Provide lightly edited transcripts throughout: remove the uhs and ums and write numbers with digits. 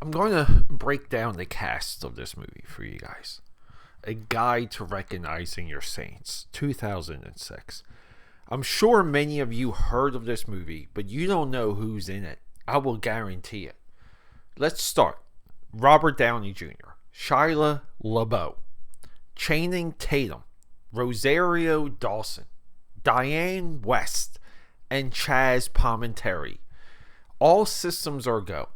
I'm going to break down the cast of this movie for you guys. A Guide to Recognizing Your Saints, 2006. I'm sure many of you heard of this movie, but you don't know who's in it. I will guarantee it. Let's start. Robert Downey Jr., Shia LaBeouf, Channing Tatum, Rosario Dawson, Diane West, and Chaz Palminteri. All systems are go,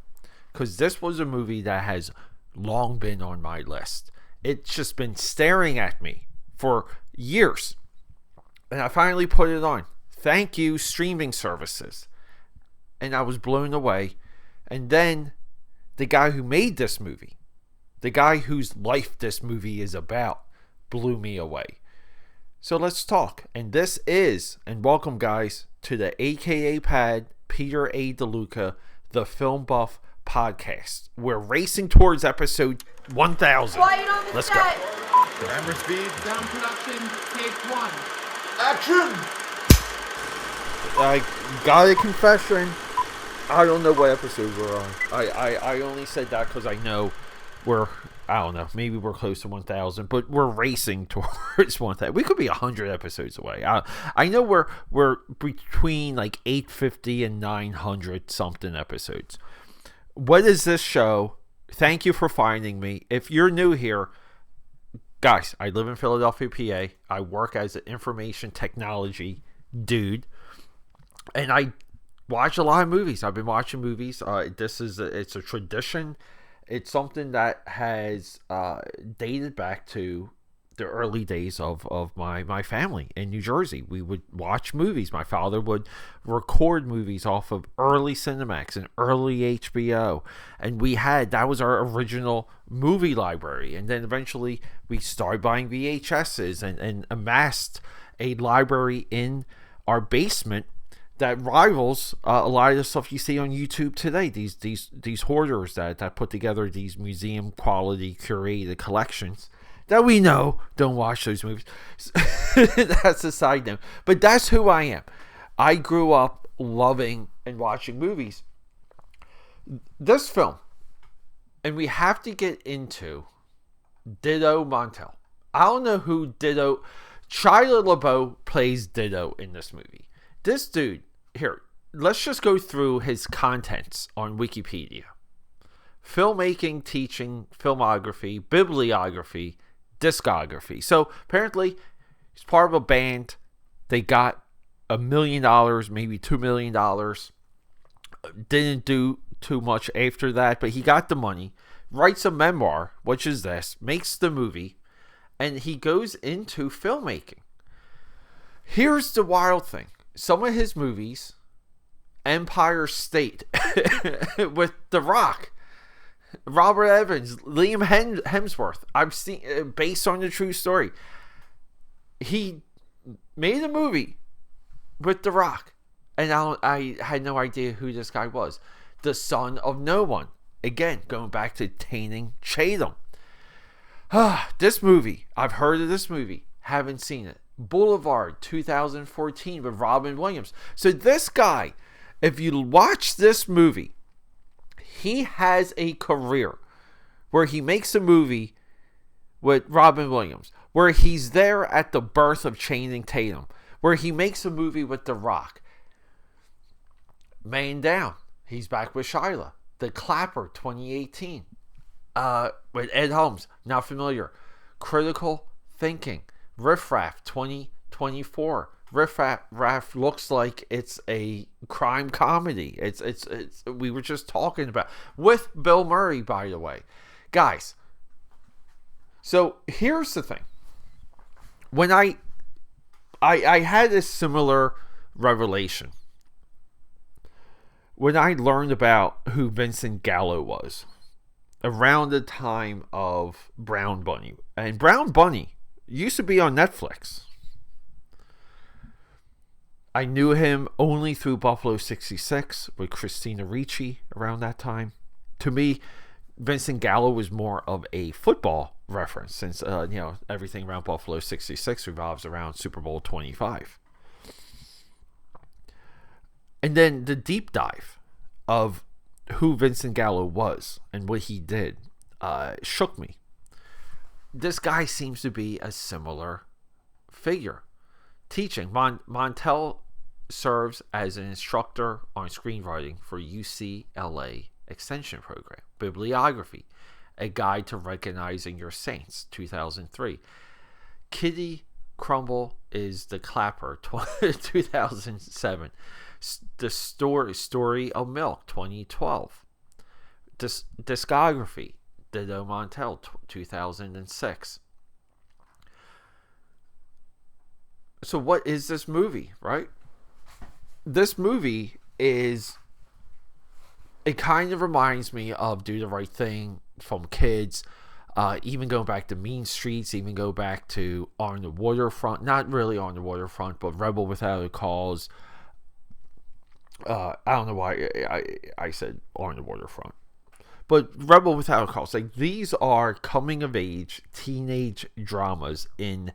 because this was a movie that has long been on my list. It's just been staring at me for years. And I finally put it on. Thank you, streaming services. And I was blown away. And then the guy who made this movie, the guy whose life this movie is about, blew me away. So let's talk. And this is, and welcome guys, to the AKAPAD Peter A. DeLuca, the Film Buff podcast. We're racing towards episode 1000. Let's go. Camera speed. Sound production, take one. Action! I got a confession. I don't know what episode we're on. I only said that because I know maybe we're close to 1000, but we're racing towards 1000. We could be 100 episodes away. I know we're between like 850 and 900 something episodes. What is this show? Thank you for finding me. If you're new here, guys, I live in Philadelphia, PA. I work as an information technology dude, and I watch a lot of movies. I've been watching movies. It's a tradition. It's something that has dated back to the early days of my family in New Jersey. We would watch movies. My father would record movies off of early Cinemax and early HBO. And that was our original movie library. And then eventually we started buying VHSs and amassed a library in our basement that rivals a lot of the stuff you see on YouTube today. These hoarders that put together these museum quality curated collections that we know don't watch those movies. That's a side note. But that's who I am. I grew up loving and watching movies. This film, and we have to get into Ditto Montel. I don't know who Ditto. Shia LaBeouf plays Ditto in this movie. This dude, here, let's just go through his contents on Wikipedia. Filmmaking, teaching, filmography, bibliography, discography. So apparently he's part of a band. They got $1 million, maybe $2 million. Didn't do too much after that, but he got the money. Writes a memoir, which is this, makes the movie, and he goes into filmmaking. Here's the wild thing. Some of his movies, Empire State with The Rock, Robert Evans, Liam Hemsworth, I've seen, based on the true story. He made a movie with The Rock, and I had no idea who this guy was. The son of no one. Again, going back to Channing Tatum. This movie, I've heard of this movie, haven't seen it. Boulevard 2014 with Robin Williams. So this guy, if you watch this movie, he has a career where he makes a movie with Robin Williams, where he's there at the birth of Channing Tatum, where he makes a movie with The Rock. Man Down, he's back with Shia. The Clapper 2018 with Ed Helms, not familiar. Critical Thinking, Riff Raff 2024. Riff Raff looks like it's a crime comedy. It's we were just talking about with Bill Murray, by the way, guys. So here's the thing. When I had a similar revelation when I learned about who Vincent Gallo was around the time of Brown Bunny, and Brown Bunny used to be on Netflix. I knew him only through Buffalo 66 with Christina Ricci around that time. To me, Vincent Gallo was more of a football reference since everything around Buffalo 66 revolves around Super Bowl 25. And then the deep dive of who Vincent Gallo was and what he did shook me. This guy seems to be a similar figure. Teaching. Montel serves as an instructor on screenwriting for UCLA Extension Program. Bibliography. A Guide to Recognizing Your Saints, 2003. Kitty Crumble is the Clapper, 2007. The Story of Milk, 2012. Discography. Dido Montel, 2006. So what is this movie, right? This movie is... It kind of reminds me of Do the Right Thing from Kids. Even going back to Mean Streets, even go back to On the Waterfront. Not really On the Waterfront, but Rebel Without a Cause. I don't know why I said On the Waterfront. But Rebel Without a Cause. Like, these are coming-of-age teenage dramas in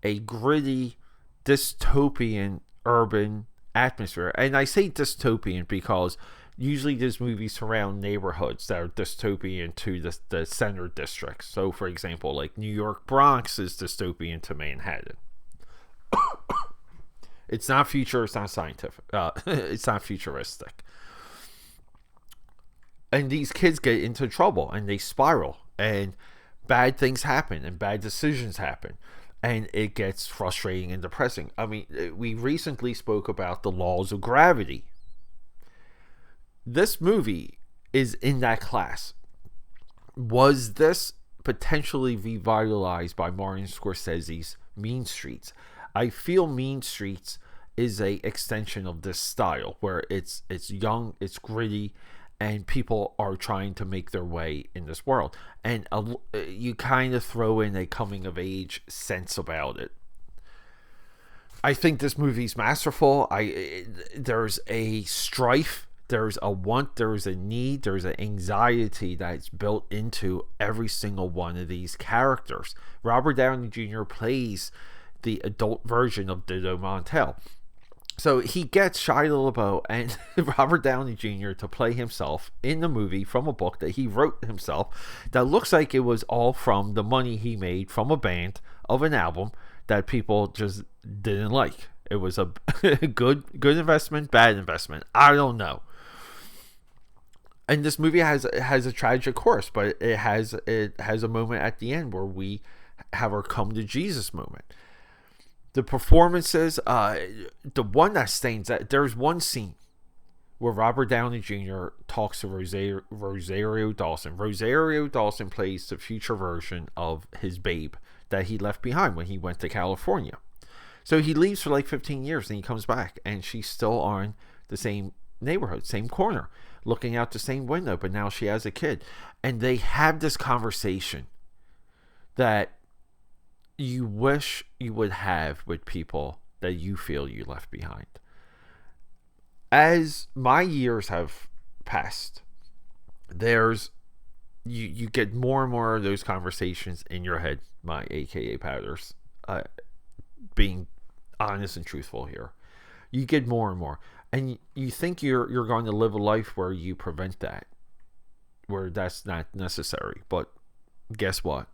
a gritty, dystopian, urban atmosphere. And I say dystopian because usually these movies surround neighborhoods that are dystopian to the center districts. So, for example, like New York Bronx is dystopian to Manhattan. It's not future. It's not scientific. It's not futuristic. And these kids get into trouble and they spiral and bad things happen and bad decisions happen. And it gets frustrating and depressing. I mean, we recently spoke about the laws of gravity. This movie is in that class. Was this potentially revitalized by Martin Scorsese's Mean Streets? I feel Mean Streets is a extension of this style where it's young, it's gritty, and people are trying to make their way in this world. And you kind of throw in a coming-of-age sense about it. I think this movie's masterful. There's a strife, there's a want, there's a need, there's an anxiety that's built into every single one of these characters. Robert Downey Jr. plays the adult version of Dido Montel. So he gets Shia LaBeouf and Robert Downey Jr. to play himself in the movie from a book that he wrote himself that looks like it was all from the money he made from a band of an album that people just didn't like. It was a good investment, bad investment. I don't know. And this movie has a tragic course, but it has a moment at the end where we have our come to Jesus moment. The performances, the one that stands out, there's one scene where Robert Downey Jr. talks to Rosario Dawson. Rosario Dawson plays the future version of his babe that he left behind when he went to California. So he leaves for like 15 years and he comes back and she's still on the same neighborhood, same corner, looking out the same window, but now she has a kid. And they have this conversation that you wish you would have with people that you feel you left behind. As my years have passed, you get more and more of those conversations in your head, my AKAPADers, being honest and truthful here. You get more and more, and you think you're going to live a life where you prevent that, where that's not necessary. But guess what?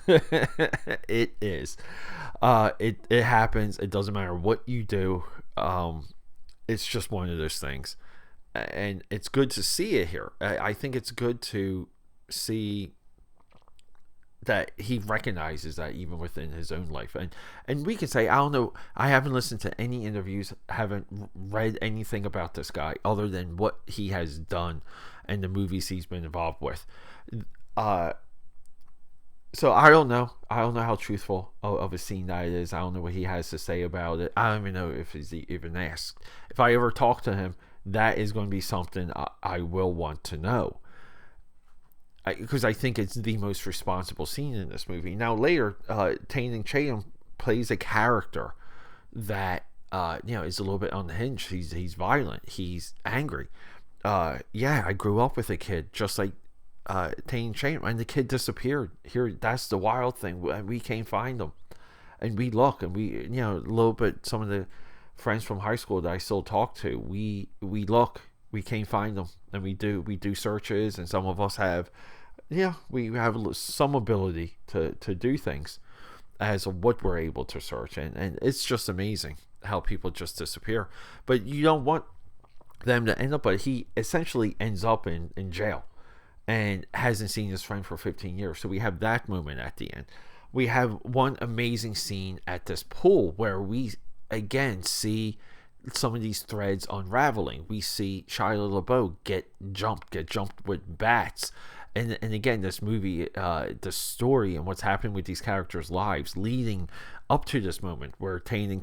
It is. It happens. It doesn't matter what you do. It's just one of those things, and it's good to see it here. I think it's good to see that he recognizes that even within his own life. And we can say, I don't know, I haven't listened to any interviews, haven't read anything about this guy other than what he has done and the movies he's been involved with. So I don't know how truthful of a scene that is. I don't know what he has to say about it. I don't even know if he's even asked. If I ever talk to him, that is going to be something I will want to know. Because I think it's the most responsible scene in this movie. Now later, Channing Tatum plays a character that is a little bit unhinged. He's violent. He's angry. I grew up with a kid just like Channing Tatum, and the kid disappeared. Here, that's the wild thing. We can't find him, and we look, and a little bit. Some of the friends from high school that I still talk to, we look, we can't find them, and we do searches, and some of us have, we have some ability to do things as of what we're able to search, and it's just amazing how people just disappear. But you don't want them to end up, but he essentially ends up in jail and hasn't seen his friend for 15 years. So we have that moment at the end. We have one amazing scene at this pool where we again see some of these threads unraveling. We see Shia LaBeouf get jumped with bats. And again, this movie, the story and what's happened with these characters' lives leading up to this moment where Tatum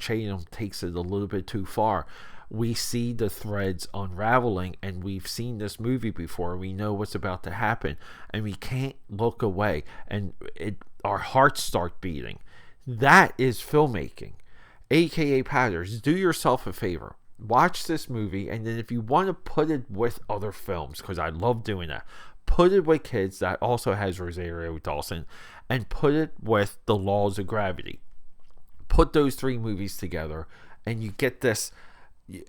takes it a little bit too far. We see the threads unraveling, and we've seen this movie before. We know what's about to happen, and we can't look away, and our hearts start beating. That is filmmaking. AKAPADers, do yourself a favor. Watch this movie, and then if you want to put it with other films, because I love doing that, put it with Kids, that also has Rosario Dawson, and put it with The Laws of Gravity. Put those 3 movies together, and you get this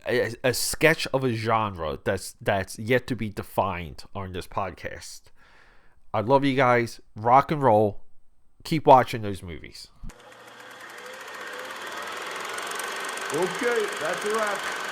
a sketch of a genre that's yet to be defined on this podcast. I love you guys. Rock and roll. Keep watching those movies. Okay, that's a wrap.